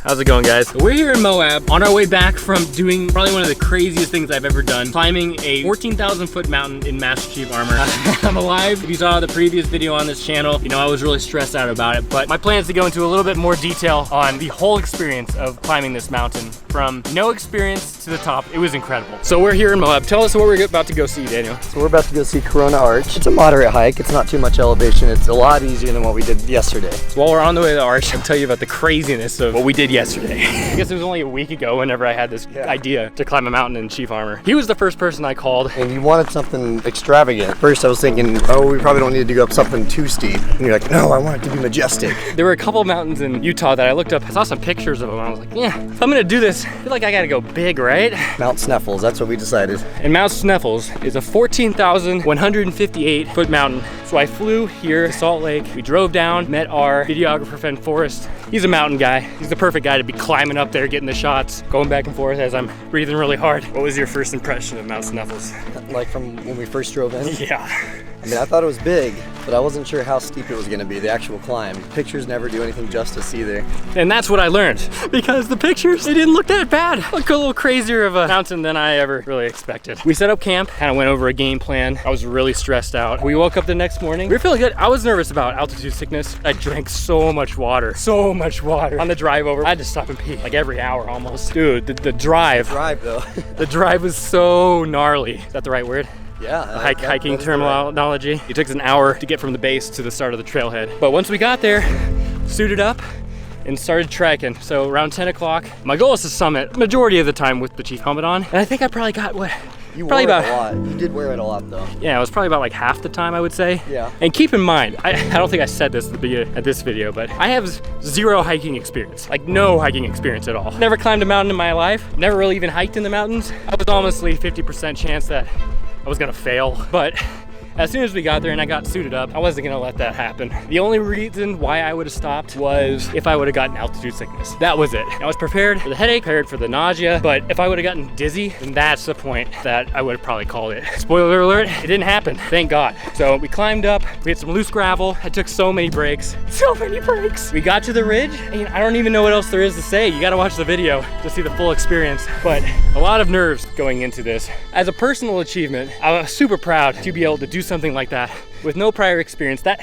How's it going, guys? We're here in Moab on our way back from doing probably one of the craziest things I've ever done, climbing a 14,000 foot mountain in Master Chief armor. I'm alive. If you saw the previous video on this channel, you know I was really stressed out about it, but my plan is to go into a little bit more detail on the whole experience of climbing this mountain. From no experience to the top, it was incredible. So we're here in Moab. Tell us what we're about to go see, Daniel. So we're about to go see Corona Arch. It's a moderate hike. It's not too much elevation. It's a lot easier than what we did yesterday. While we're on the way to the Arch, I'll tell you about the craziness of what we did yesterday. I guess it was only a week ago whenever I had this idea to climb a mountain in Chief armor. He was the first person I called. And you wanted something extravagant. First I was thinking, oh, we probably don't need to go up something too steep. And you're like, no, I want it to be majestic. There were a couple mountains in Utah that I looked up. I saw some pictures of them. I was like, yeah, if I'm gonna do this, I feel like I gotta go big, right? Mount Sneffels, that's what we decided. And Mount Sneffels is a 14,158 foot mountain. So I flew here to Salt Lake. We drove down, met our videographer friend Forrest. He's a mountain guy. He's the perfect guy to be climbing up there, getting the shots, going back and forth as I'm breathing really hard. What was your first impression of Mount Sneffels? Like from when we first drove in? Yeah. I mean, I thought it was big, but I wasn't sure how steep it was gonna be, the actual climb. Pictures never do anything justice either. And that's what I learned, because the pictures, they didn't look that bad. Look a little crazier of a mountain than I ever really expected. We set up camp, kind of went over a game plan. I was really stressed out. We woke up the next morning. We were feeling good. I was nervous about altitude sickness. I drank so much water. On the drive over. I had to stop and pee like every hour almost. Dude, the drive. The drive though. The drive was so gnarly. Is that the right word? Yeah. Hiking terminology. It took us an hour to get from the base to the start of the trailhead. But once we got there, suited up and started trekking. So around 10 o'clock, my goal is to summit majority of the time with the Chief helmet on. And I think I probably got what? You probably wore about it a lot. You did wear it a lot though. Yeah, it was probably about like half the time, I would say. Yeah. And keep in mind, I don't think I said this at the beginning of this video, but I have zero hiking experience, like no hiking experience at all. Never climbed a mountain in my life. Never really even hiked in the mountains. I was honestly 50% chance that I was gonna fail, but as soon as we got there and I got suited up, I wasn't gonna let that happen. The only reason why I would have stopped was if I would have gotten altitude sickness. That was it. I was prepared for the headache, prepared for the nausea, but if I would have gotten dizzy, then that's the point that I would have probably called it. Spoiler alert, it didn't happen, thank God. So we climbed up, we had some loose gravel. I took so many breaks. We got to the ridge, and I don't even know what else there is to say. You gotta watch the video to see the full experience, but a lot of nerves going into this. As a personal achievement, I was super proud to be able to do something like that with no prior experience. That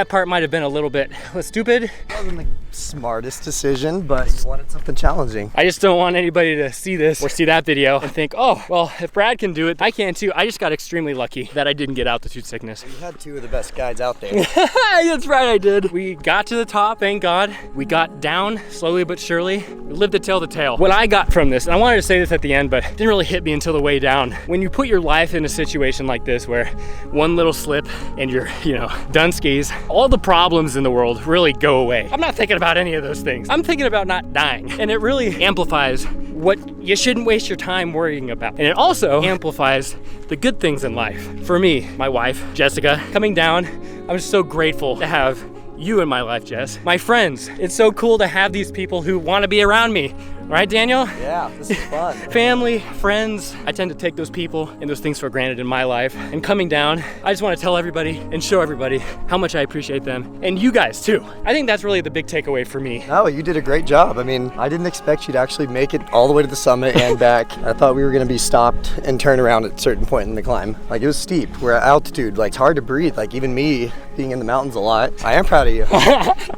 part might have been a little bit stupid. It wasn't the smartest decision, but you wanted something challenging. I just don't want anybody to see this or see that video and think, oh, well, if Brad can do it, I can too. I just got extremely lucky that I didn't get altitude sickness. You had two of the best guides out there. That's right, I did. We got to the top, thank God. We got down slowly but surely. We lived to tell the tale. What I got from this, and I wanted to say this at the end, but it didn't really hit me until the way down. When you put your life in a situation like this where one little slip and you're, done skis, all the problems in the world really go away. I'm not thinking about any of those things. I'm thinking about not dying. And it really amplifies what you shouldn't waste your time worrying about. And it also amplifies the good things in life. For me, my wife, Jessica, coming down, I'm just so grateful to have you in my life, Jess. My friends, it's so cool to have these people who want to be around me. Right, Daniel? Yeah, this is fun. Family, friends, I tend to take those people and those things for granted in my life. And coming down, I just want to tell everybody and show everybody how much I appreciate them. And you guys too. I think that's really the big takeaway for me. No, you did a great job. I mean, I didn't expect you to actually make it all the way to the summit and back. I thought we were going to be stopped and turn around at a certain point in the climb. Like, it was steep. We're at altitude. Like, it's hard to breathe. Like, even me being in the mountains a lot. I am proud of you.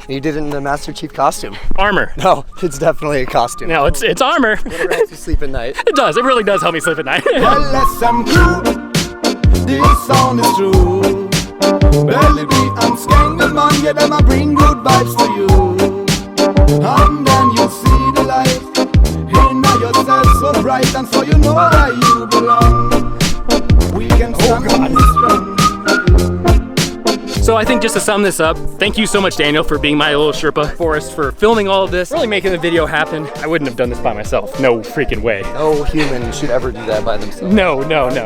You did it in the Master Chief costume. Armor. No, it's definitely a costume. No, it's armor. It helps you sleep at night. It does. It really does help me sleep at night. Well, let's this song is true. Belly beat and skangle man, yeah, them a bring good vibes to you. And then you see the light in yourself so bright, and so you know where you belong. We can stand on this run. So I think just to sum this up, thank you so much, Daniel, for being my little Sherpa, Forrest for filming all of this, really making the video happen. I wouldn't have done this by myself. No freaking way. No human should ever do that by themselves. No.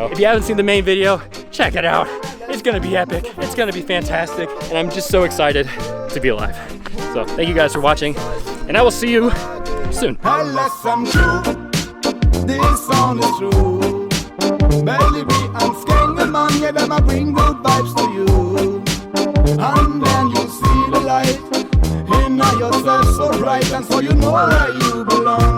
If you haven't seen the main video, check it out. It's gonna be epic. It's gonna be fantastic. And I'm just so excited to be alive. So thank you guys for watching, and I will see you soon. This song is true. Belly beat and skangle man, yeah, them a bring good vibes to you. And then you see the light in In yourself so right, and so you know where you belong.